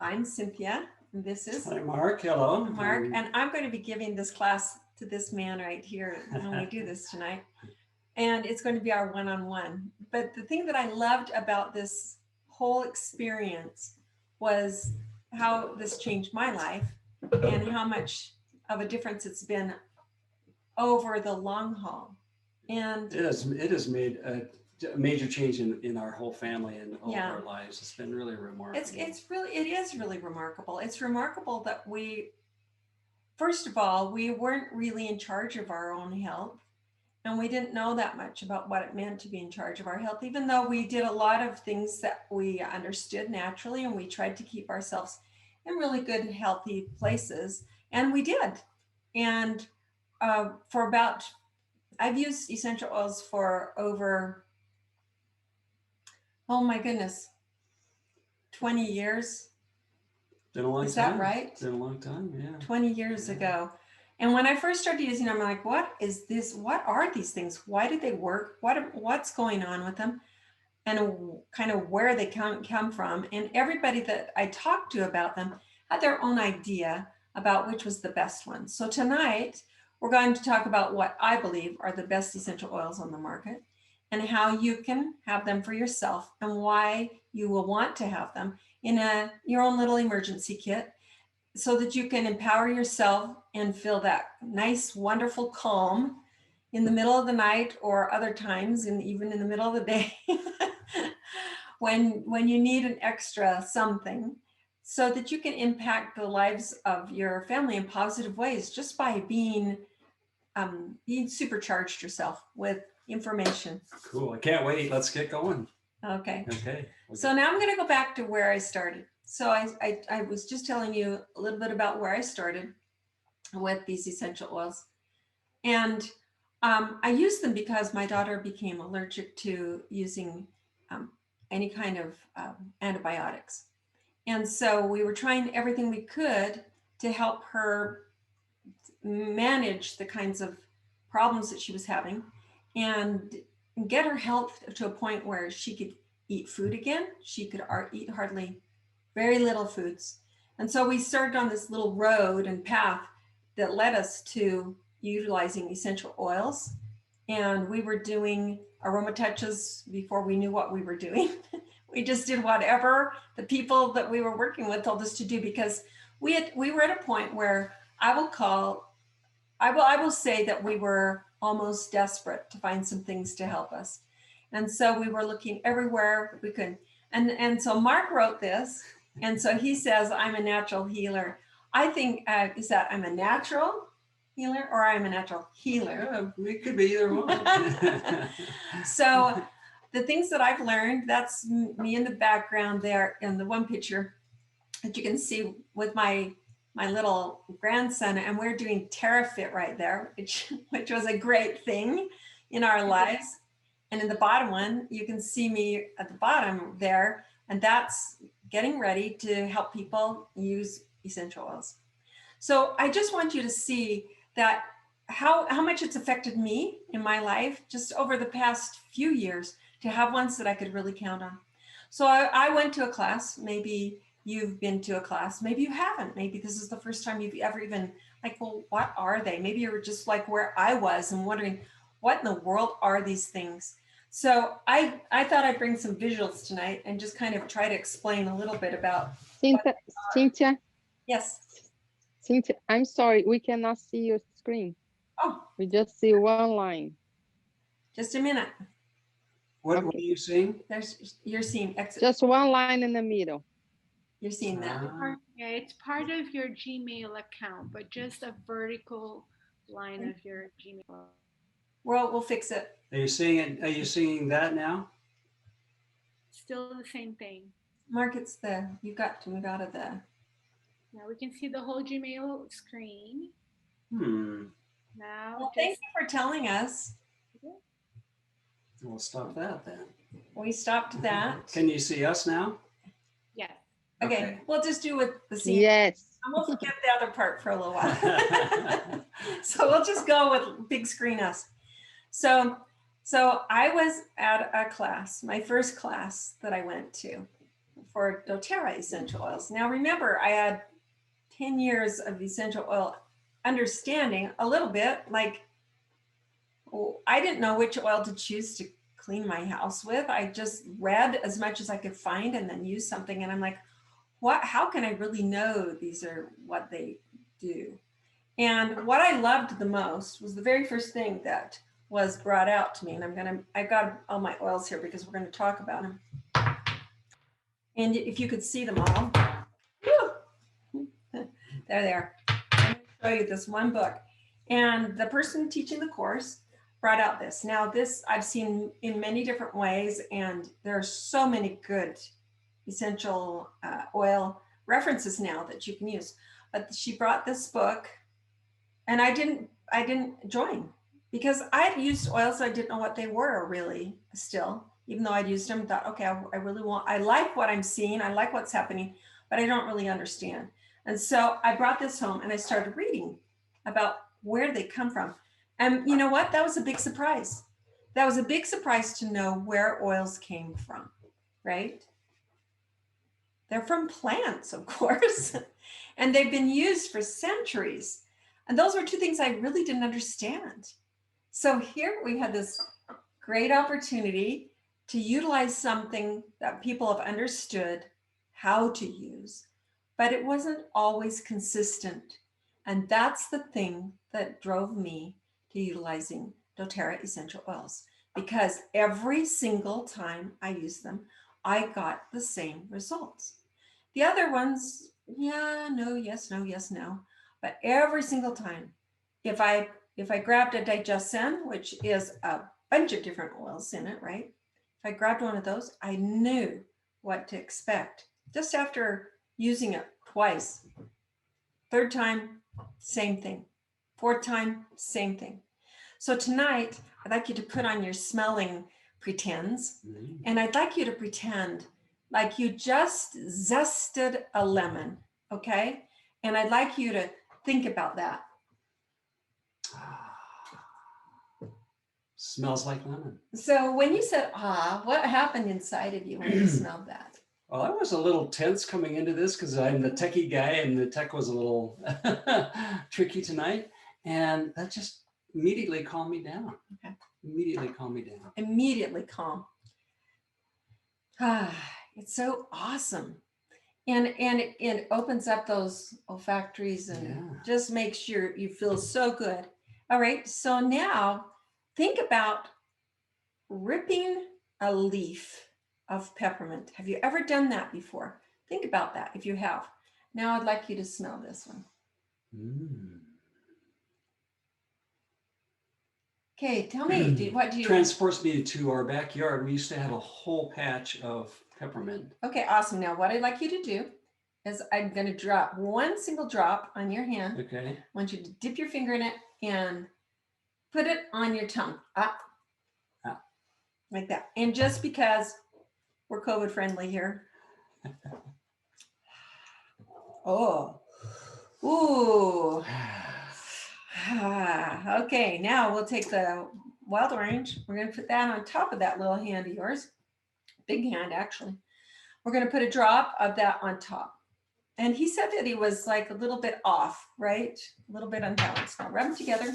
I'm Cynthia, and this is Hi, Mark. Hello. Mark, and I'm going to be giving this class to this man right here when we do this tonight. And it's going to be our one-on-one. But the thing that I loved about this whole experience was how this changed my life and how much of a difference it's been over the long haul. And it has made a major change in our whole family and all Yeah. of our lives. It's been really remarkable. it is really remarkable. It's remarkable that first of all, we weren't really in charge of our own health. And we didn't know that much about what it meant to be in charge of our health, even though we did a lot of things that we understood naturally, and we tried to keep ourselves in really good, healthy places. And we did. And for about, I've used essential oils for over, oh my goodness, 20 years. Been a long Is time. that right? It's been a long time, yeah. 20 years Yeah. ago. And when I first started using them, I'm like, what is this? What are these things? Why do they work? What's going on with them? And kind of where they come from. And everybody that I talked to about them had their own idea about which was the best one. So tonight, we're going to talk about what I believe are the best essential oils on the market and how you can have them for yourself and why you will want to have them in your own little emergency kit so that you can empower yourself and feel that nice, wonderful calm in the middle of the night or other times, and even in the middle of the day, when you need an extra something, so that you can impact the lives of your family in positive ways just by being supercharged yourself with information. Cool. I can't wait. Let's get going. Okay. Okay. So now I'm going to go back to where I started. So I was just telling you a little bit about where I started with these essential oils. And I used them because my daughter became allergic to using any kind of antibiotics. And so we were trying everything we could to help her manage the kinds of problems that she was having and get her health to a point where she could eat food again. She could eat hardly very little foods. And so we started on this little road and path that led us to utilizing essential oils. And we were doing aroma touches before we knew what we were doing. We just did whatever the people that we were working with told us to do, because we were at a point where I will say that we were almost desperate to find some things to help us. And so we were looking everywhere we could. And so Mark wrote this. And so he says, I'm a natural healer. I think, is that I'm a natural healer or I'm a natural healer? Yeah, it could be either one. So the things that I've learned, that's me in the background there in the one picture that you can see with my little grandson, and we're doing TerraFit right there, which was a great thing in our lives. And in the bottom one, you can see me at the bottom there, and that's getting ready to help people use essential oils. So I just want you to see that how much it's affected me in my life just over the past few years to have ones that I could really count on. So I went to a class. Maybe you've been to a class, maybe you haven't. Maybe this is the first time you've ever even like, well, what are they? Maybe you're just like where I was and wondering, what in the world are these things? So I thought I'd bring some visuals tonight and just kind of try to explain a little bit about Cynthia. Yes. Cynthia, I'm sorry, we cannot see your screen. Oh, we just see one line. Just a minute. What are you seeing? You're seeing just one line in the middle. You're seeing that. Yeah, it's part of your Gmail account, but just a vertical line of your Gmail. Well, we'll fix it. Are you seeing it? Are you seeing that now? Still the same thing. Mark, it's you got to move out of the. Now we can see the whole Gmail screen. Now, well, thank you for telling us. We'll stop that then. We stopped that. Can you see us now? Yes. Okay. We'll just do with the scene. Yes. And we'll forget the other part for a little while. So we'll just go with big screen us. So I was at a class, my first class that I went to for doTERRA essential oils. Now remember, I had 10 years of essential oil understanding a little bit, like I didn't know which oil to choose to clean my house with. I just read as much as I could find and then use something. And I'm like, how can I really know these are what they do? And what I loved the most was the very first thing that was brought out to me. And I've got all my oils here because we're going to talk about them. And if you could see them all, whew, there they are. I'm going to show you this one book. And the person teaching the course brought out this. Now this I've seen in many different ways, and there are so many good essential oil references now that you can use. But she brought this book, and I didn't join because I'd used oils. I didn't know what they were really still, even though I'd used them, thought, okay, I like what I'm seeing. I like what's happening, but I don't really understand. And so I brought this home and I started reading about where they come from. And you know what? That was a big surprise. That was a big surprise to know where oils came from, right? They're from plants, of course, and they've been used for centuries. And those were two things I really didn't understand. So here we had this great opportunity to utilize something that people have understood how to use, but it wasn't always consistent. And that's the thing that drove me to utilizing doTERRA essential oils, because every single time I used them, I got the same results. The other ones, yeah, no, yes, no, yes, no. But every single time, if I grabbed a Digescen, which is a bunch of different oils in it, right? If I grabbed one of those, I knew what to expect just after using it twice. Third time, same thing. Fourth time, same thing. So tonight, I'd like you to put on your smelling pretends, and I'd like you to pretend like you just zested a lemon, okay? And I'd like you to think about that. Smells like lemon. So when you said, what happened inside of you when you smelled that? Well, I was a little tense coming into this because I'm the techie guy and the tech was a little tricky tonight. And that just immediately calmed me down. Okay. Immediately calmed me down. Immediately calm. It's so awesome. And it opens up those olfactories and just makes you feel so good. All right, so now think about ripping a leaf of peppermint. Have you ever done that before? Think about that if you have. Now I'd like you to smell this one. Okay, tell me, what do you... Transports me to our backyard. We used to have a whole patch of peppermint. Okay, awesome. Now what I'd like you to do is I'm going to drop one single drop on your hand. Okay. I want you to dip your finger in it and put it on your tongue. Like that. And just because we're COVID friendly here. Oh. Ooh. Okay, now we'll take the wild orange. We're going to put that on top of that little hand of yours. Big hand, actually. We're going to put a drop of that on top. And he said that he was like a little bit off, right? A little bit unbalanced. Now rub them together.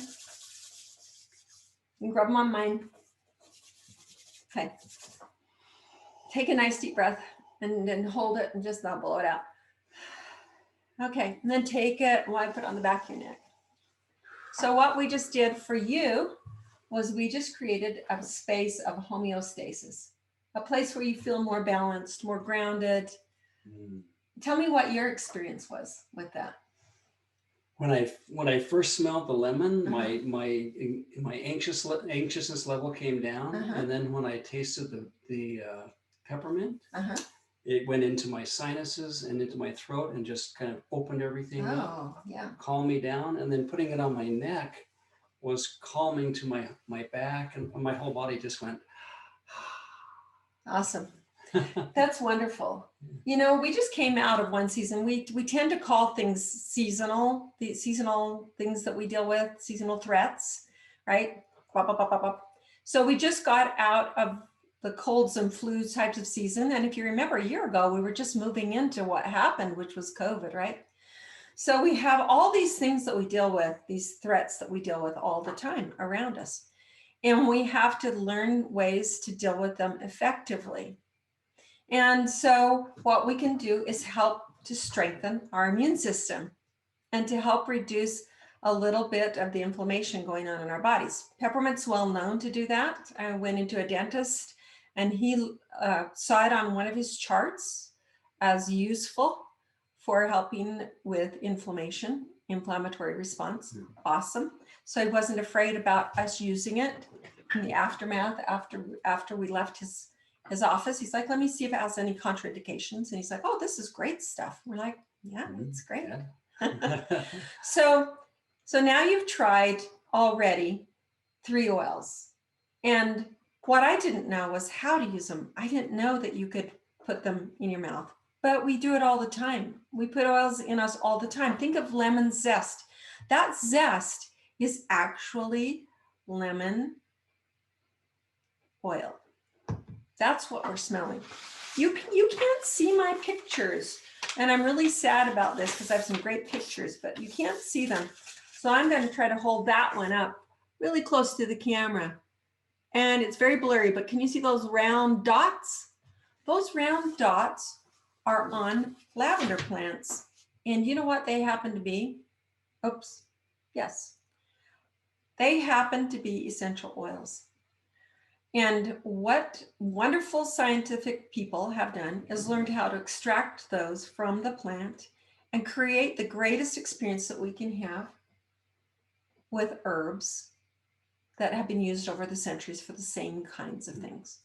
You can rub them on mine. Okay. Take a nice deep breath and then hold it and just not blow it out. Okay, and then take it, I put it on the back of your neck. So what we just did for you was we just created a space of homeostasis, a place where you feel more balanced, more grounded. Tell me what your experience was with that. When I first smelled the lemon, my anxiousness level came down, and then when I tasted the peppermint, it went into my sinuses and into my throat and just kind of opened everything up, calmed me down, and then putting it on my neck was calming to my back, and my whole body just went. Awesome. That's wonderful. You know, we just came out of one season. We tend to call things seasonal, the seasonal things that we deal with, seasonal threats, right? So we just got out of the colds and flus types of season. And if you remember a year ago, we were just moving into what happened, which was COVID, right? So we have all these things that we deal with, these threats that we deal with all the time around us. And we have to learn ways to deal with them effectively. And so what we can do is help to strengthen our immune system and to help reduce a little bit of the inflammation going on in our bodies. Peppermint's well known to do that. I went into a dentist and he saw it on one of his charts as useful for helping with inflammation, inflammatory response. Awesome. So he wasn't afraid about us using it in the aftermath after we left his office. He's like, let me see if it has any contraindications. And he's like, oh, this is great stuff. We're like, yeah, it's great. Yeah. So now you've tried already 3 oils. And what I didn't know was how to use them. I didn't know that you could put them in your mouth, but we do it all the time. We put oils in us all the time. Think of lemon zest. That zest is actually lemon oil. That's what we're smelling. You can't see my pictures. And I'm really sad about this because I have some great pictures, but you can't see them. So I'm going to try to hold that one up really close to the camera. And it's very blurry, but can you see those round dots? Those round dots are on lavender plants. And you know what they happen to be? Oops. Yes. They happen to be essential oils. And what wonderful scientific people have done is learned how to extract those from the plant and create the greatest experience that we can have with herbs that have been used over the centuries for the same kinds of things.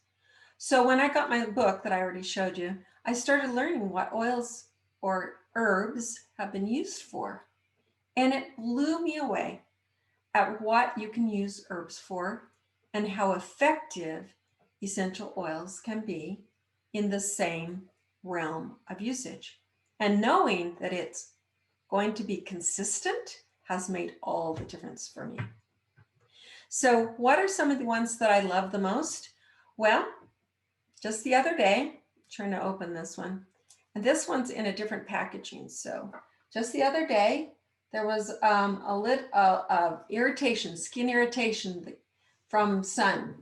So when I got my book that I already showed you, I started learning what oils or herbs have been used for. And it blew me away at what you can use herbs for and how effective essential oils can be in the same realm of usage. And knowing that it's going to be consistent has made all the difference for me. So what are some of the ones that I love the most? Well, just the other day, I'm trying to open this one, and this one's in a different packaging. So just the other day, there was irritation, skin irritation from sun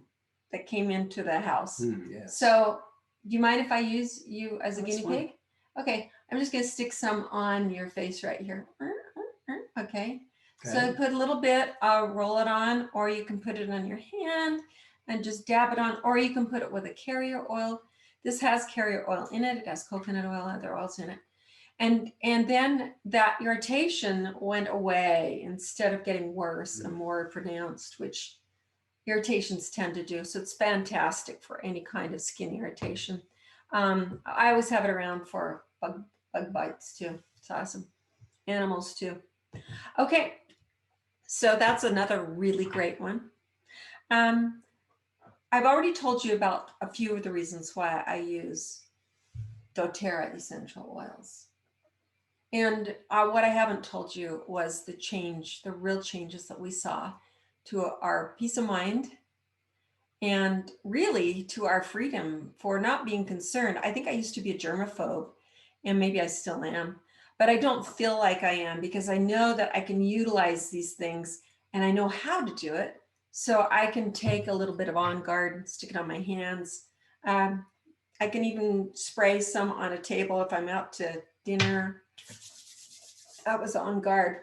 that came into the house. Yes. So do you mind if I use you as a That's guinea fine. pig? Okay, I'm just gonna stick some on your face right here. Okay, so put a little bit, roll it on, or you can put it on your hand and just dab it on, or you can put it with a carrier oil. This has carrier oil in it. It has coconut oil, other oils in it. And then that irritation went away instead of getting worse and more pronounced, which irritations tend to do. So it's fantastic for any kind of skin irritation. I always have it around for bug bites too. It's awesome. Animals too. Okay, so that's another really great one. I've already told you about a few of the reasons why I use doTERRA essential oils. And what I haven't told you was the real changes that we saw to our peace of mind and really to our freedom for not being concerned. I think I used to be a germaphobe, and maybe I still am, but I don't feel like I am because I know that I can utilize these things and I know how to do it. So I can take a little bit of On Guard, stick it on my hands. I can even spray some on a table if I'm out to dinner. That was On Guard.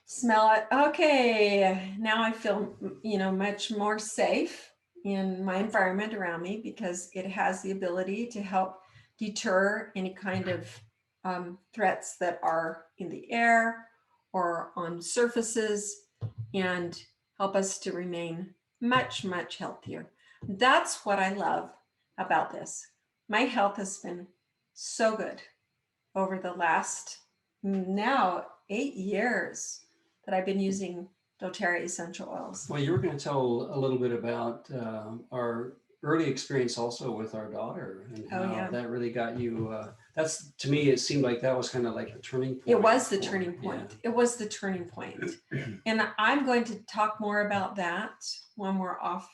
Smell it. Okay, now I feel, much more safe in my environment around me because it has the ability to help deter any kind of threats that are in the air or on surfaces and help us to remain much, much healthier. That's what I love about this. My health has been so good over the last now 8 years that I've been using doTERRA essential oils. Well, you were going to tell a little bit about our early experience also with our daughter and how that really got you. That's, to me, it seemed like that was kind of like the turning point. It was the turning point. Yeah. It was the turning point. And I'm going to talk more about that when we're off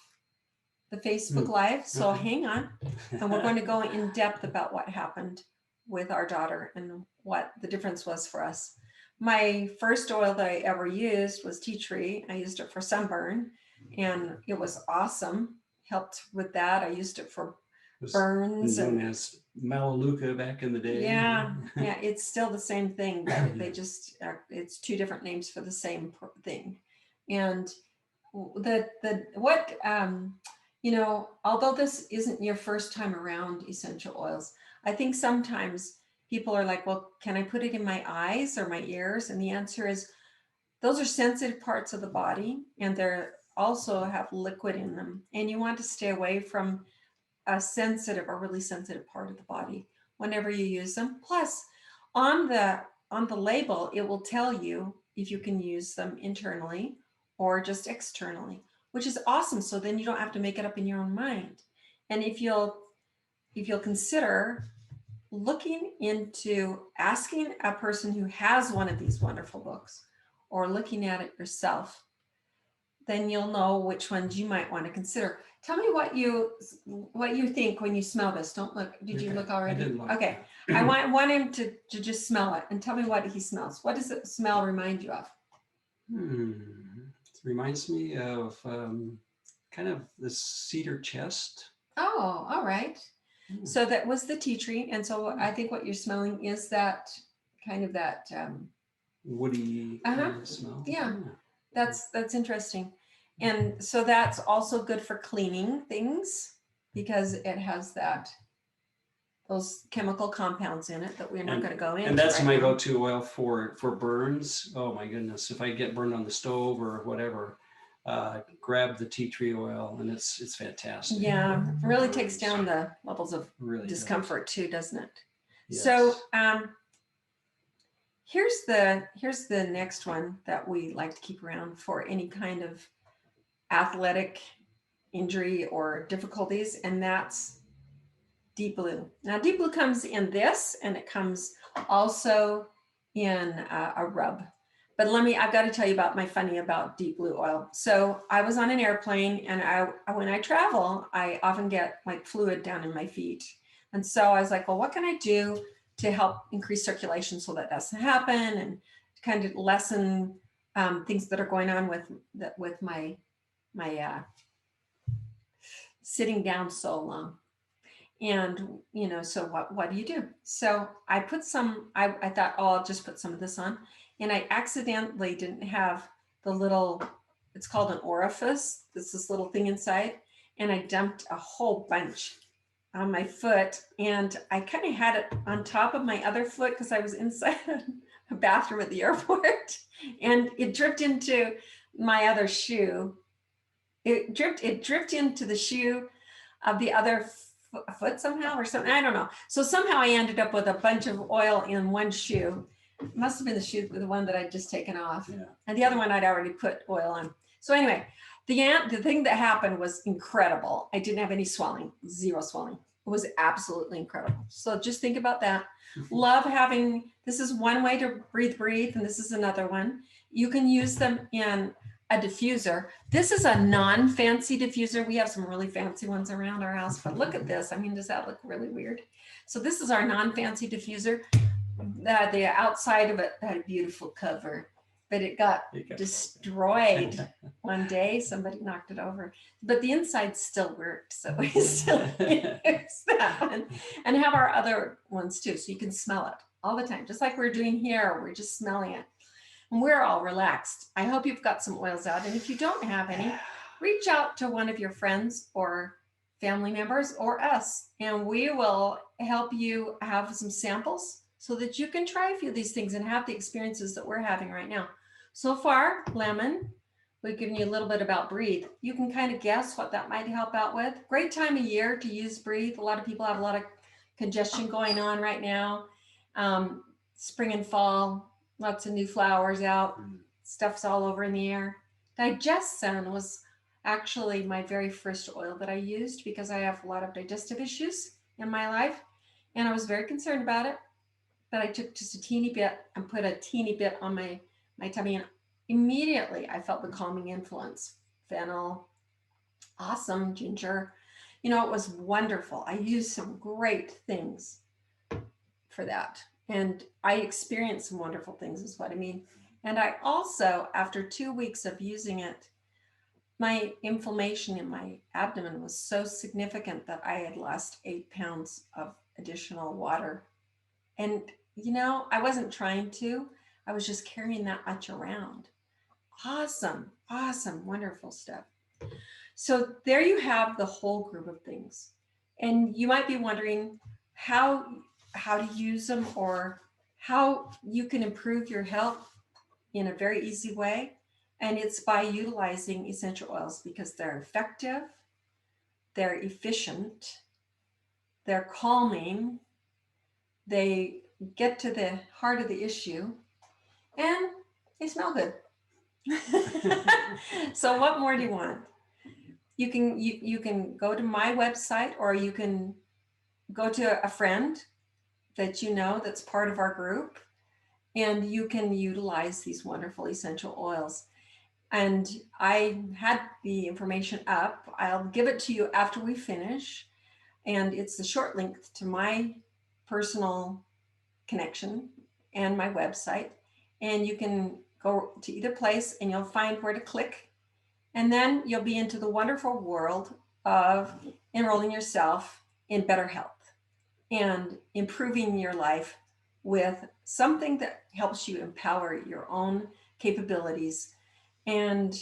the Facebook Live. So Okay. hang on. And we're going to go in depth about what happened with our daughter and what the difference was for us. My first oil that I ever used was tea tree. I used it for sunburn and it was awesome. Helped with that. I used it for Was burns known and as Melaleuca back in the day. yeah, it's still the same thing, but they just it's two different names for the same thing. And what you know, although this isn't your first time around essential oils, I think sometimes people are like, well, can I put it in my eyes or my ears? And the answer is those are sensitive parts of the body and they're also have liquid in them. And you want to stay away from a sensitive or really sensitive part of the body whenever you use them. Plus, on the label, it will tell you if you can use them internally or just externally, which is awesome. So then you don't have to make it up in your own mind. And if you'll consider looking into asking a person who has one of these wonderful books or looking at it yourself, then you'll know which ones you might want to consider. Tell me what you think when you smell this. Don't look. Did you Okay, look already? I did look. Okay. I want him to just smell it and tell me what he smells. What does it smell remind you of? It reminds me of kind of the cedar chest. Oh, all right. So that was the tea tree. And so I think what you're smelling is that kind of that Woody kind of smell. Yeah. That's interesting. And so that's also good for cleaning things because it has those chemical compounds in it that we're not going to go into. And that's right my now. go-to oil for burns. Oh my goodness. If I get burned on the stove or whatever, grab the tea tree oil and it's fantastic. Yeah, it really takes down the levels of Really discomfort too, doesn't it? Yes. So here's the next one that we like to keep around for any kind of athletic injury or difficulties, and that's Deep Blue. Now, Deep Blue comes in this, and it comes also in a rub. But I've got to tell you about my funny about Deep Blue oil. So I was on an airplane, and when I travel, I often get like fluid down in my feet. And so I was like, well, what can I do to help increase circulation so that doesn't happen and kind of lessen things that are going on with my sitting down so long. And, you know, so what do you do? So I put I thought, oh, I'll just put some of this on. And I accidentally didn't have the little, it's called an orifice. It's this little thing inside. And I dumped a whole bunch on my foot. And I kind of had it on top of my other foot because I was inside a bathroom at the airport. And it dripped into my other shoe. It dripped into the shoe of the other foot somehow or something. I don't know. So somehow I ended up with a bunch of oil in one shoe. It must have been the shoe, the one that I'd just taken off. Yeah. And the other one I'd already put oil on. So anyway, the thing that happened was incredible. I didn't have any swelling, zero swelling. It was absolutely incredible. So just think about that. Love having, this is one way to breathe, and this is another one. You can use them in a diffuser. This is a non-fancy diffuser. We have some really fancy ones around our house, but look at this. I mean, does that look really weird? So this is our non-fancy diffuser. The outside of it had a beautiful cover, but it got destroyed one day. Somebody knocked it over, but the inside still worked. So we still use that one and have our other ones too. So you can smell it all the time, just like we're doing here. We're just smelling it. And we're all relaxed. I hope you've got some oils out. And if you don't have any, reach out to one of your friends or family members or us, and we will help you have some samples so that you can try a few of these things and have the experiences that we're having right now. So far, lemon, we've given you a little bit about Breathe. You can kind of guess what that might help out with. Great time of year to use Breathe. A lot of people have a lot of congestion going on right now. Spring and fall. Lots of new flowers out, stuff's all over in the air. DigestZen was actually my very first oil that I used because I have a lot of digestive issues in my life. And I was very concerned about it, but I took just a teeny bit and put a teeny bit on my tummy. And immediately I felt the calming influence. Fennel, Awesome, Ginger. You know, it was wonderful. I used some great things for that. And I experienced some wonderful things, is what I mean. And I also, after 2 weeks of using it, my inflammation in my abdomen was so significant that I had lost 8 pounds of additional water. And, you know, I wasn't trying to, I was just carrying that much around. Awesome, awesome, wonderful stuff. So there you have the whole group of things. And you might be wondering how to use them or how you can improve your health in a very easy way. And it's by utilizing essential oils because they're effective, they're efficient, they're calming, they get to the heart of the issue, and they smell good. So what more do you want? You can go to my website, or you can go to a friend that you know that's part of our group, and you can utilize these wonderful essential oils. And I had the information up. I'll give it to you after we finish. And it's a short link to my personal connection and my website. And you can go to either place and you'll find where to click. And then you'll be into the wonderful world of enrolling yourself in better health and improving your life with something that helps you empower your own capabilities. And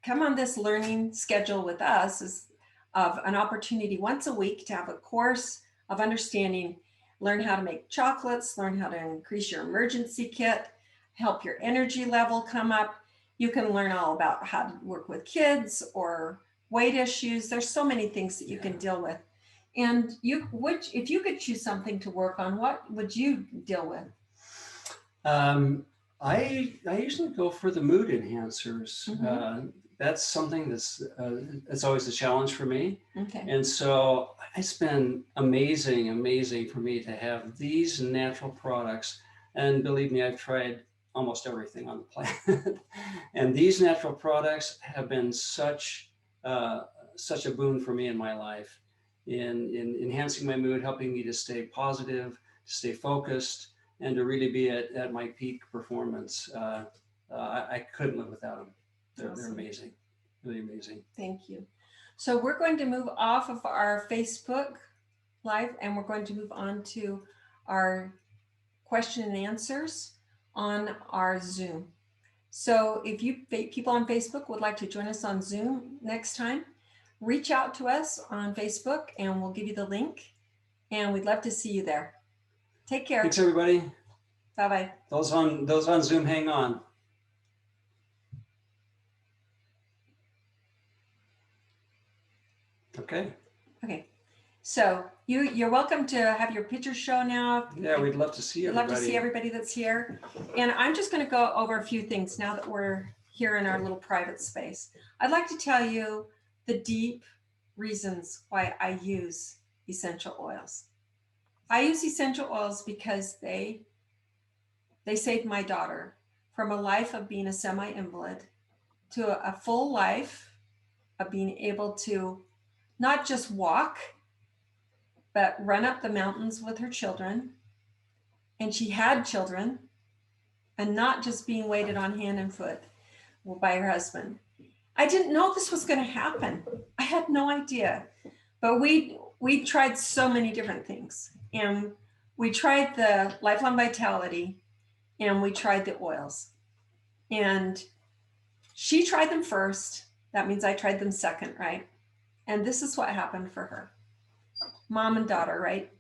come on this learning schedule with us is of an opportunity once a week to have a course of understanding, learn how to make chocolates, learn how to increase your emergency kit, help your energy level come up. You can learn all about how to work with kids or weight issues. There's so many things that you can deal with. And if you could choose something to work on, what would you deal with? I usually go for the mood enhancers. Mm-hmm. That's something that's always a challenge for me. Okay. And so it's been amazing for me to have these natural products. And believe me, I've tried almost everything on the planet. And these natural products have been such a boon for me in my life in enhancing my mood, helping me to stay positive, to stay focused, and to really be at my peak performance. I couldn't live without them. They're amazing, really amazing. Thank you. So we're going to move off of our Facebook Live, and we're going to move on to our question and answers on our Zoom. So if you people on Facebook would like to join us on Zoom next time, reach out to us on Facebook and we'll give you the link, and we'd love to see you there. Take care. Thanks, everybody. Bye-bye. Those on Zoom, hang on. Okay. Okay. So you're welcome to have your picture show now. Yeah, we'd love to see everybody. We'd love to see everybody that's here. And I'm just going to go over a few things now that we're here in our little private space. I'd like to tell you the deep reasons why I use essential oils. I use essential oils because they saved my daughter from a life of being a semi-invalid to a full life of being able to not just walk, but run up the mountains with her children. And she had children, and not just being waited on hand and foot by her husband. I didn't know this was going to happen. I had no idea. But we tried so many different things. And we tried the Lifelong Vitality, and we tried the oils. And she tried them first. That means I tried them second, right? And this is what happened for her. Mom and daughter, right?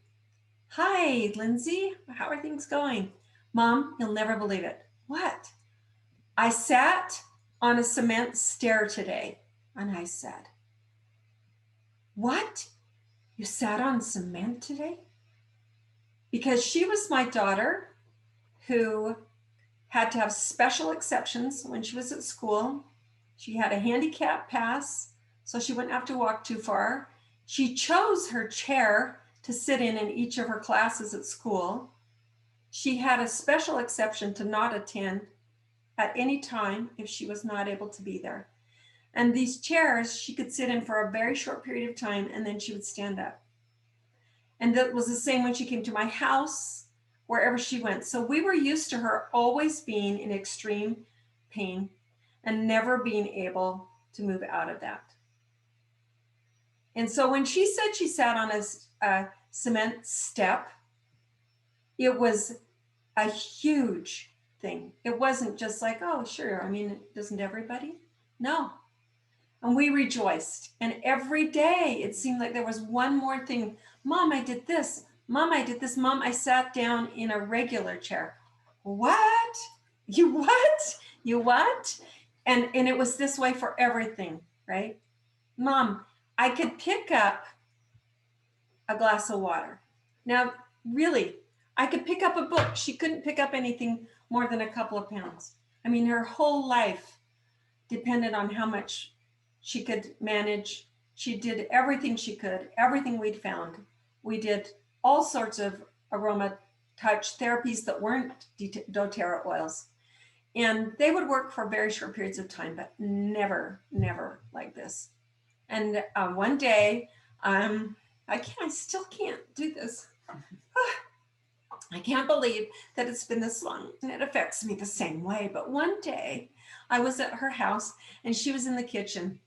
Hi, Lindsay. How are things going? Mom, you'll never believe it. What? I sat on a cement stair today. And I said, what? You sat on cement today? Because she was my daughter who had to have special exceptions when she was at school. She had a handicap pass, so she wouldn't have to walk too far. She chose her chair to sit in each of her classes at school. She had a special exception to not attend at any time if she was not able to be there. And these chairs she could sit in for a very short period of time, and then she would stand up. And that was the same when she came to my house, wherever she went. So we were used to her always being in extreme pain and never being able to move out of that. And so when she said she sat on a cement step, it was a huge thing. It wasn't just like, oh, sure. I mean, doesn't everybody? No. And we rejoiced. And every day it seemed like there was one more thing. Mom, I did this. Mom, I did this. Mom, I sat down in a regular chair. What? You what? You what? And it was this way for everything, right? Mom, I could pick up a glass of water. Now, really, I could pick up a book. She couldn't pick up anything more than a couple of pounds. I mean, her whole life depended on how much she could manage. She did everything she could, everything we'd found. We did all sorts of aroma touch therapies that weren't doTERRA oils. And they would work for very short periods of time, but never, never like this. And one day, I still can't do this. I can't believe that it's been this long and it affects me the same way. But one day I was at her house and she was in the kitchen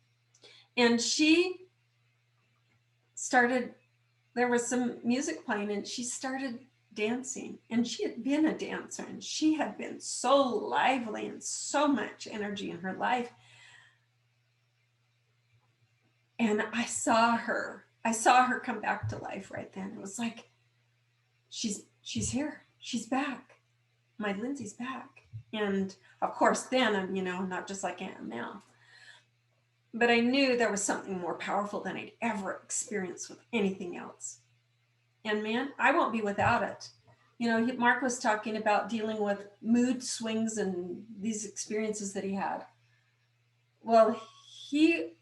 and she started, there was some music playing and she started dancing, and she had been a dancer and she had been so lively and so much energy in her life. And I saw her come back to life right then. It was like, she's here, she's back. My Lindsay's back. And of course, then I'm, not just like I am now. But I knew there was something more powerful than I'd ever experienced with anything else. And man, I won't be without it. Mark was talking about dealing with mood swings and these experiences that he had. Well, he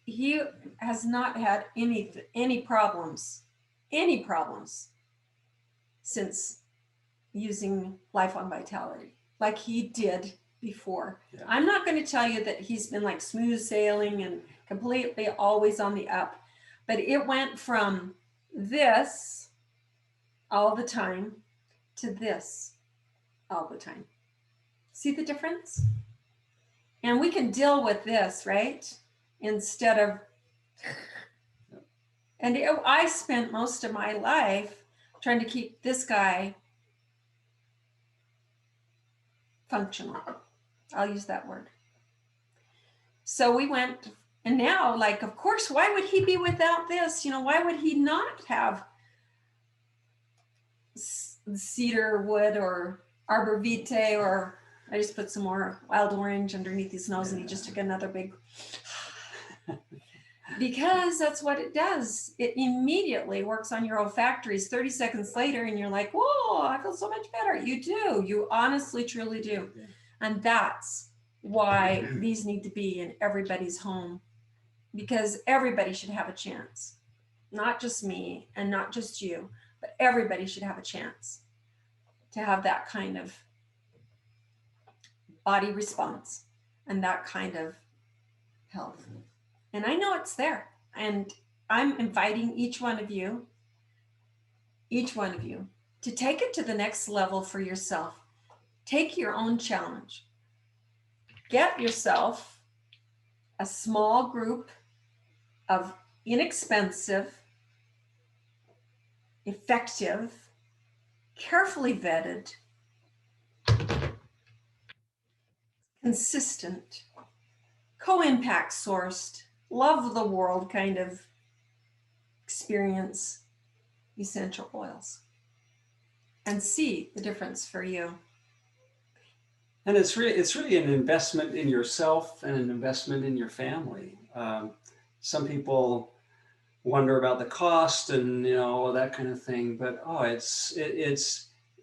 has not had any problems since using Life on Vitality like he did before. Yeah. I'm not going to tell you that he's been like smooth sailing and completely always on the up, but it went from this all the time to this all the time. See the difference? And we can deal with this, right? Instead of, and I spent most of my life trying to keep this guy functional. I'll use that word. So we went, and now, like, of course, why would he be without this? Why would he not have cedar wood or arbor vitae, or I just put some more wild orange underneath his nose and he just took another big, because that's what it does. It immediately works on your olfactories 30 seconds later and you're like, whoa, I feel so much better. You do, you honestly, truly do. And that's why these need to be in everybody's home, because everybody should have a chance. Not just me and not just you, but everybody should have a chance to have that kind of body response and that kind of health. And I know it's there. And I'm inviting each one of you to take it to the next level for yourself. Take your own challenge. Get yourself a small group of inexpensive, effective, carefully vetted, consistent, co-impact sourced, love the world kind of experience essential oils and see the difference for you. And it's really an investment in yourself and an investment in your family. Some people wonder about the cost and that kind of thing, but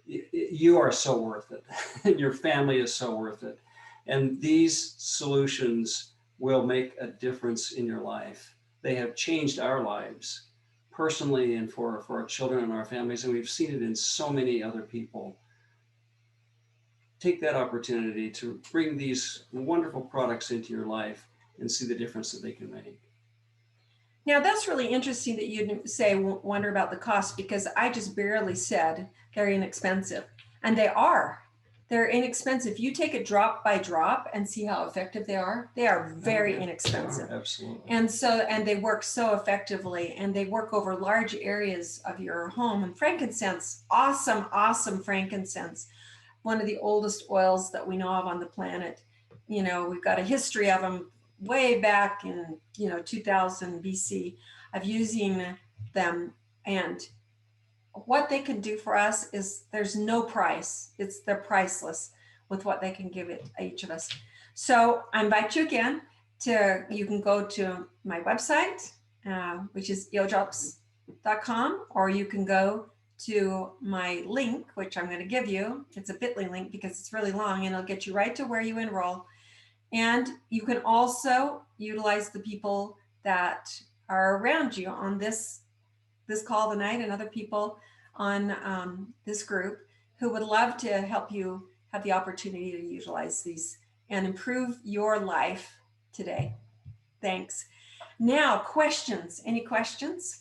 you are so worth it, and your family is so worth it. And these solutions will make a difference in your life. They have changed our lives personally and for our children and our families, and we've seen it in so many other people. Take that opportunity to bring these wonderful products into your life and see the difference that they can make. Now that's really interesting that you say wonder about the cost, because I just barely said they're inexpensive, and they are. They're inexpensive. You take it drop by drop and see how effective they are. They are very inexpensive. Absolutely. And they work so effectively, and they work over large areas of your home. And frankincense, awesome, awesome frankincense. One of the oldest oils that we know of on the planet. You know, we've got a history of them way back in, 2000 BC of using them. And what they can do for us is there's no price. They're priceless with what they can give each of us. So I invite you again you can go to my website, which is eodrops.com, or you can go to my link, which I'm going to give you. It's a bit.ly link because it's really long, and it'll get you right to where you enroll. And you can also utilize the people that are around you on this call tonight, and other people on this group who would love to help you have the opportunity to utilize these and improve your life today. Thanks. Now, questions. Any questions?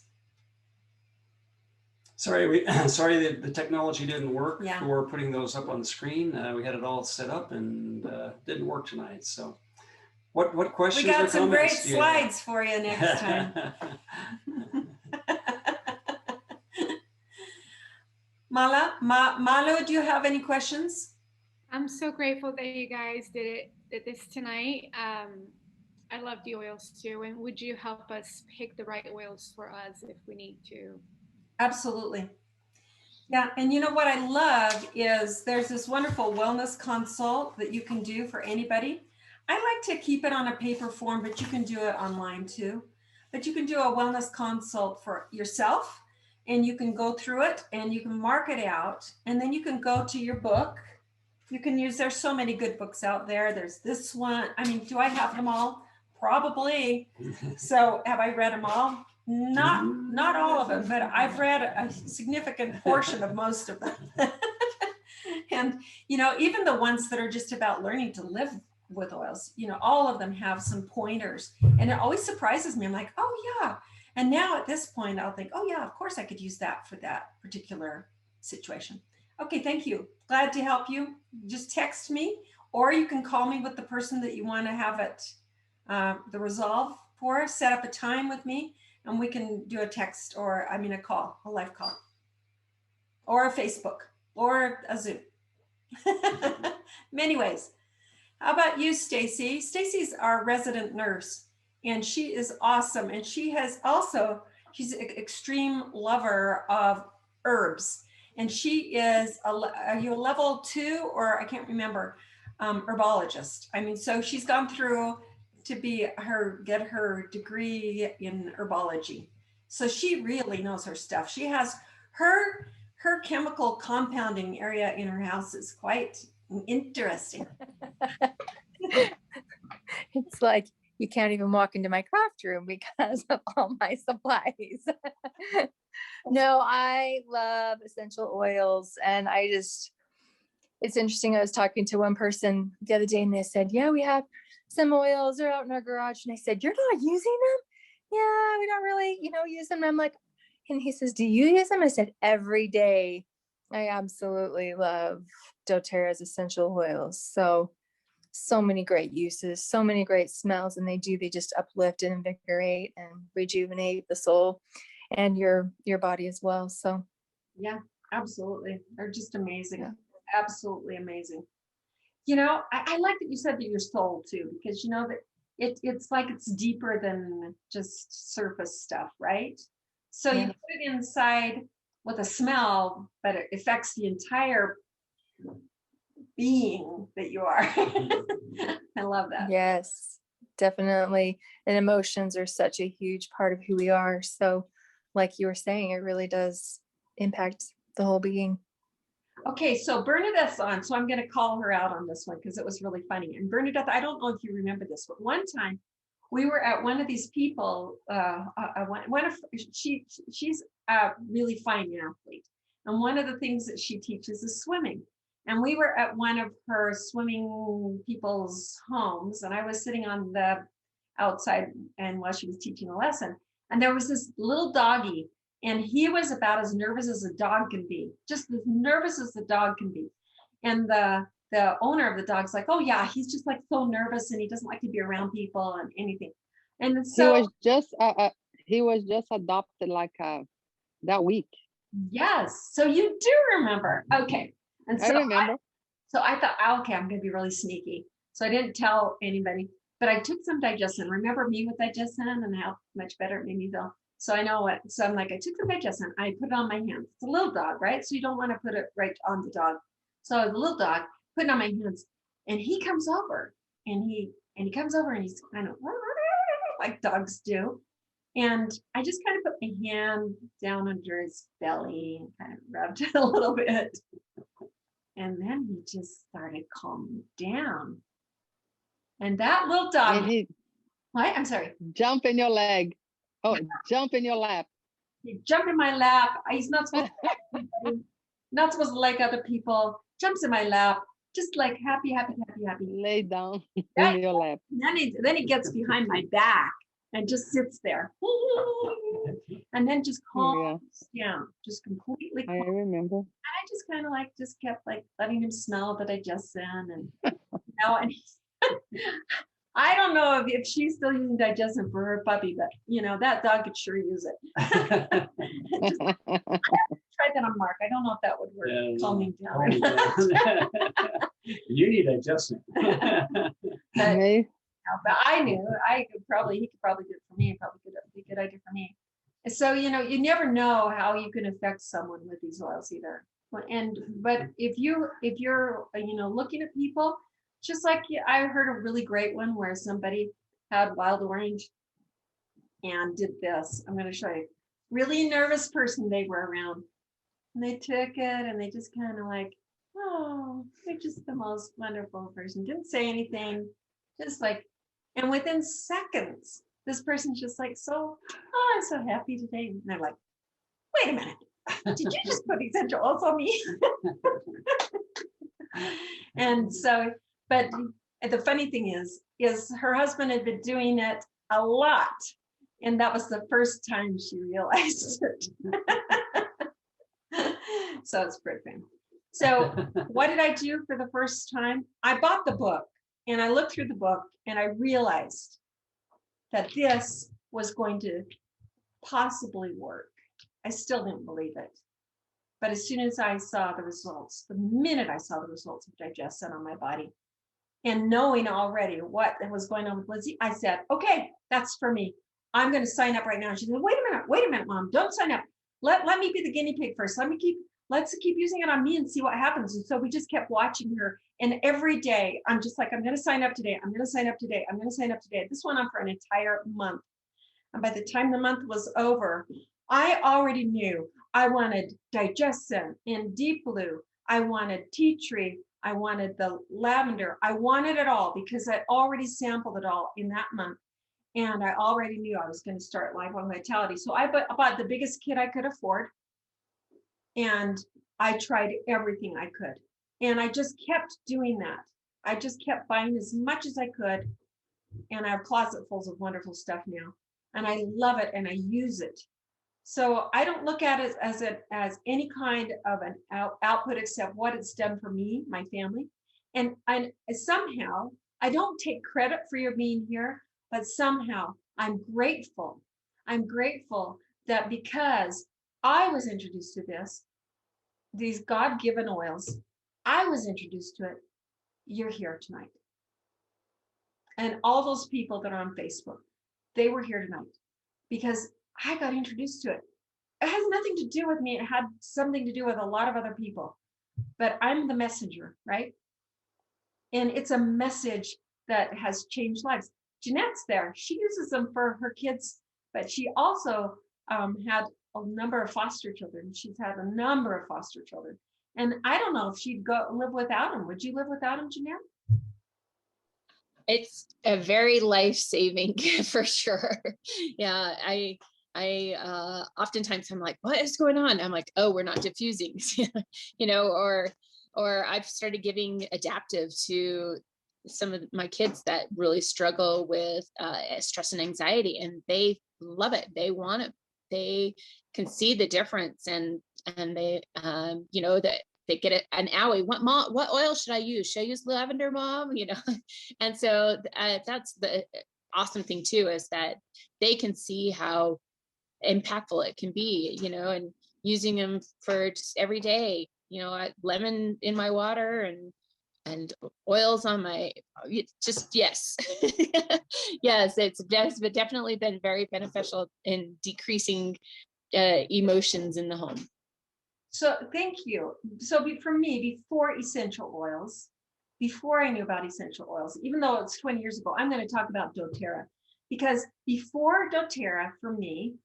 Sorry, the technology didn't work Yeah. for putting those up on the screen. We had it all set up and didn't work tonight. So what questions We or got some great comments do you have? slides for you next time. Malo, do you have any questions? I'm so grateful that you guys did this tonight. I love the oils too. And would you help us pick the right oils for us if we need to? Absolutely. Yeah. And you know what I love is there's this wonderful wellness consult that you can do for anybody. I like to keep it on a paper form, but you can do it online too. But you can do a wellness consult for yourself, and you can go through it and you can mark it out, and then you can go to your book. You can use, there's so many good books out there. There's this one. I mean, do I have them all? Probably. So have I read them all? Not all of them, but I've read a significant portion of most of them. And, even the ones that are just about learning to live with oils, all of them have some pointers, and it always surprises me. I'm like, oh yeah. And now at this point, I'll think, oh yeah, of course I could use that for that particular situation. Okay, thank you. Glad to help you. Just text me, or you can call me with the person that you want to have it, the resolve for. Set up a time with me, and we can do a text, or a call, a live call, or a Facebook, or a Zoom. Many ways. How about you, Stacy? Stacy's our resident nurse, and she is awesome. And she's an extreme lover of herbs. And she is, are you a level 2, or I can't remember, herbologist? So she's gone through to get her degree in herbology. So she really knows her stuff. She has her chemical compounding area in her house is quite interesting. It's like you can't even walk into my craft room because of all my supplies. No, I love essential oils, and it's interesting. I was talking to one person the other day, and they said, yeah, we have some oils, they're out in our garage. And I said, you're not using them? Yeah, we don't really, use them. And I'm like, and he says, do you use them? I said, every day. I absolutely love doTERRA's essential oils. So many great uses, so many great smells, and they just uplift and invigorate and rejuvenate the soul and your body as well. So yeah, absolutely. They're just amazing. Yeah. Absolutely amazing. I like that you said that your soul too, because that it's like it's deeper than just surface stuff, right? So you put it inside with a smell, but it affects the entire being that you are. I love that. yes, definitely. And emotions are such a huge part of who we are. So like you were saying, it really does impact the whole being. Okay, so Bernadette's on, so I'm going to call her out on this one because it was really funny. And Bernadette, I don't know if you remember this, but one time we were at one of these people. She's a really fine athlete, and one of the things that she teaches is swimming. And we were at one of her swimming people's homes, and I was sitting on the outside and while she was teaching a lesson. And there was this little doggy, and he was about as nervous as a dog can be, just as nervous as the dog can be. And the owner of the dog's like, oh yeah, he's just like so nervous and he doesn't like to be around people and anything. And He so he was just adopted like that week. yes, so you do remember. Okay. And I so remember. so I thought, oh, okay, I'm gonna be really sneaky. So I didn't tell anybody, but I took some digestion. Remember me with digestion and how much better it made me feel. So I know what, so I'm like, I took some digestion, I put it on my hands. It's a little dog, right? So you don't want to put it right on the dog. So the little dog, put it on my hands, and he comes over and he comes over and he's kind of like dogs do. And I just kind of put my hand down under his belly and kind of rubbed it a little bit. And then he just started calming down. And that little dog, And he what? I'm sorry. jump in your leg. Oh, jump in your lap. He jumped in my lap. He's not supposed to, not supposed to like other people. Jumps in my lap, just like happy, happy, happy, happy. Lay down Right. in your lap. And then he gets behind my back and just sits there. And then just calms down, just completely I calm. remember. I just kind of like just kept like letting him smell the digestion and and I don't know if she's still using digestion for her puppy, but that dog could sure use it. Just try that on Mark. I don't know if that would work. Yeah, Calming Oh, down. yeah. You need adjustment. But, Okay. but I knew he could probably do it for me. It probably could be a good idea for me. And so you never know how you can affect someone with these oils either. But if you're looking at people, just like I heard a really great one where somebody had wild orange and did this. I'm going to show you. Really nervous person they were around. And they took it and they just kind of like, oh, they're just the most wonderful person. Didn't say anything. Just like, and within seconds, this person's just like, I'm so happy today. And they're like, wait a minute. Did you just put essential oils on me? And so, but the funny thing is her husband had been doing it a lot. And that was the first time she realized it. So it's pretty fun. So what did I do for the first time? I bought the book and I looked through the book and I realized that this was going to possibly work. I still didn't believe it. But as soon as I saw the results, the minute I saw the results of digestion on my body, and knowing already what was going on with Lizzie, I said, okay, that's for me. I'm going to sign up right now. She said, wait a minute, Mom, don't sign up. Let me be the guinea pig first. Let's keep using it on me and see what happens. And so we just kept watching her. And every day I'm just like, I'm going to sign up today. I'm going to sign up today. I'm going to sign up today. This went on for an entire month. And by the time the month was over, I already knew I wanted digestion in deep blue. I wanted tea tree. I wanted the lavender. I wanted it all because I already sampled it all in that month. And I already knew I was going to start Lifelong Vitality. So I bought the biggest kit I could afford. And I tried everything I could. And I just kept doing that. I just kept buying as much as I could. And I have closet fulls of wonderful stuff now. And I love it and I use it. So I don't look at it as any kind of an output except what it's done for me, my family. And somehow, I don't take credit for your being here, but somehow I'm grateful. I'm grateful that because I was introduced to these God-given oils, I was introduced to it, you're here tonight. And all those people that are on Facebook, they were here tonight because I got introduced to it. It has nothing to do with me. It had something to do with a lot of other people, but I'm the messenger, right? And it's a message that has changed lives. Jeanette's there. She uses them for her kids, but she also had a number of foster children. She's had a number of foster children. And I don't know if she'd go live without them. Would you live without them, Jeanette? It's a very life-saving for sure. Yeah, I oftentimes I'm like, what is going on? I'm like, oh, we're not diffusing, or I've started giving Adaptive to some of my kids that really struggle with stress and anxiety, and they love it. They want it. They can see the difference, and they, that they get it. An owie. What oil should I use? Should I use lavender, Mom? And so that's the awesome thing too, is that they can see how impactful it can be, and using them for just every day. Lemon in my water, and oils on my, just yes. Yes, it's definitely been very beneficial in decreasing emotions in the home. So thank you. So for me, before I knew about essential oils, even though it's 20 years ago, I'm going to talk about doTERRA, because before doTERRA, for me,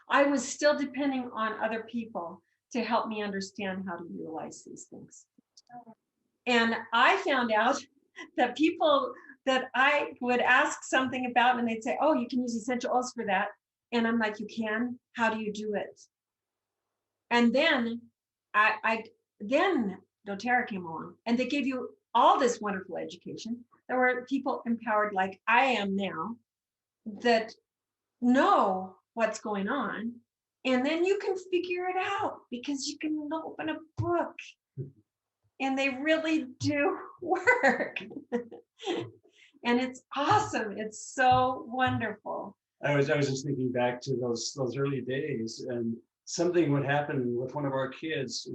I was still depending on other people to help me understand how to utilize these things. And I found out that people that I would ask something about, and they'd say, oh, you can use essential oils for that. And I'm like, you can? How do you do it? And then then doTERRA came along, and they gave you all this wonderful education. There were people empowered like I am now that know what's going on. And then you can figure it out because you can open a book. And they really do work. And it's awesome. It's so wonderful. I was just thinking back to those early days, and something would happen with one of our kids,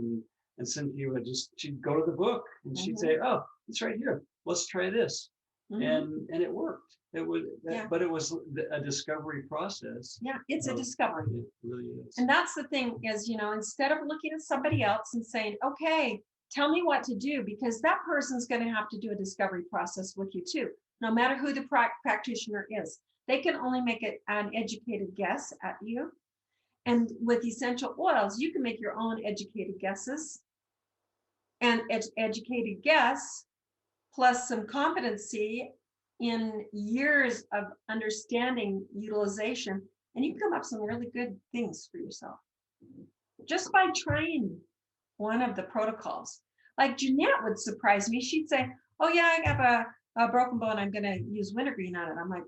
and Cynthia she'd go to the book, and she'd say, oh, it's right here. Let's try this. And it worked. But it was a discovery process. Yeah, it's a discovery. It really is. And that's the thing is, instead of looking at somebody else and saying, okay, tell me what to do, because that person's going to have to do a discovery process with you too, no matter who the practitioner is. They can only make an educated guess at you. And with essential oils, you can make your own educated guesses. And educated guess plus some competency in years of understanding utilization, and you can come up with some really good things for yourself just by trying one of the protocols. Like Jeanette would surprise me. She'd say, oh yeah, I have a broken bone. I'm going to use wintergreen on it. I'm like,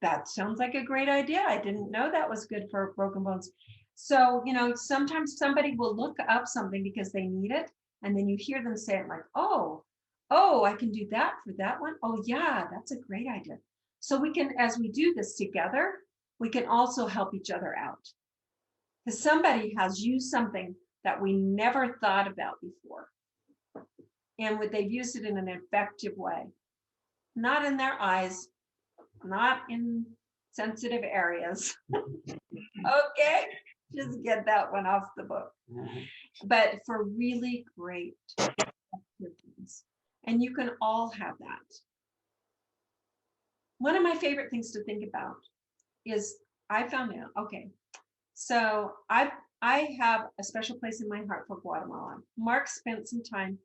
that sounds like a great idea. I didn't know that was good for broken bones. So, sometimes somebody will look up something because they need it. And then you hear them say it like, oh, I can do that for that one. Oh yeah, that's a great idea. So we can, as we do this together, we can also help each other out. Because somebody has used something that we never thought about before. And they've used it in an effective way. Not in their eyes, not in sensitive areas. Okay, just get that one off the book. But for really great things. And you can all have that. One of my favorite things to think about is I found out, okay, so I have a special place in my heart for Guatemala. Mark spent some time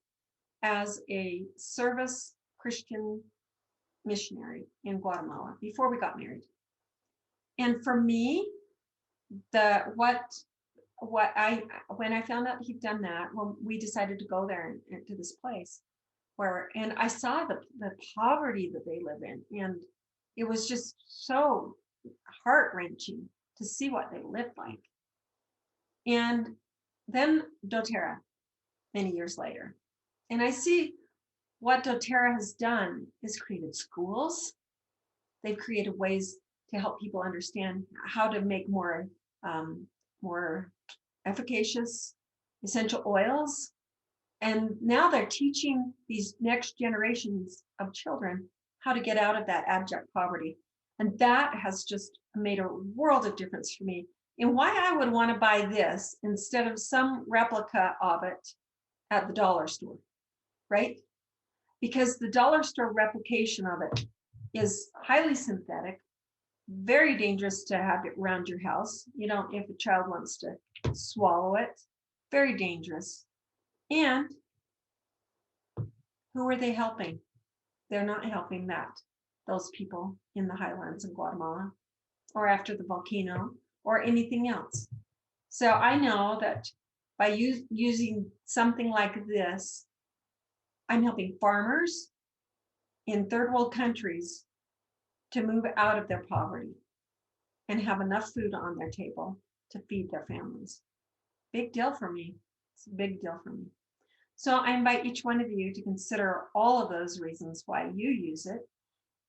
as a service Christian missionary in Guatemala before we got married. And for me, when I found out he'd done that, when we decided to go there and to this place and I saw the poverty that they live in, and it was just so heart-wrenching to see what they lived like. And then doTERRA many years later, and I see what doTERRA has done is created schools. They've created ways to help people understand how to make more efficacious essential oils. And now they're teaching these next generations of children how to get out of that abject poverty. And that has just made a world of difference for me. And why I would want to buy this instead of some replica of it at the dollar store, right? Because the dollar store replication of it is highly synthetic, very dangerous to have it around your house. If a child wants to swallow it, very dangerous. And who are they helping? They're not helping those people in the highlands in Guatemala or after the volcano or anything else. So I know that by using something like this, I'm helping farmers, in third world countries to move out of their poverty and have enough food on their table to feed their families. Big deal for me. It's a big deal for me. So I invite each one of you to consider all of those reasons why you use it.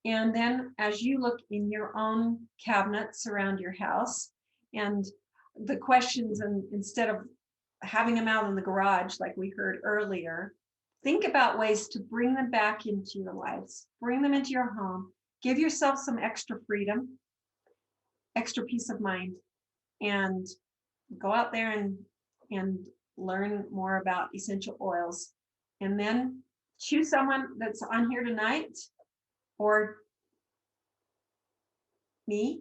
And then as you look in your own cabinets around your house and the questions, and instead of having them out in the garage like we heard earlier, think about ways to bring them back into your lives, bring them into your home, give yourself some extra freedom, extra peace of mind, and go out there and learn more about essential oils. And then choose someone that's on here tonight, or me.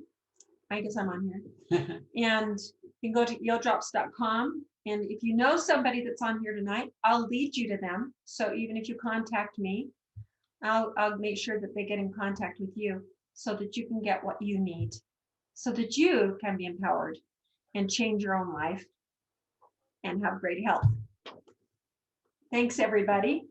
I guess I'm on here. And you can go to eeldrops.com. And if you know somebody that's on here tonight, I'll lead you to them. So even if you contact me, I'll make sure that they get in contact with you so that you can get what you need, so that you can be empowered and change your own life and have great health. Thanks, everybody.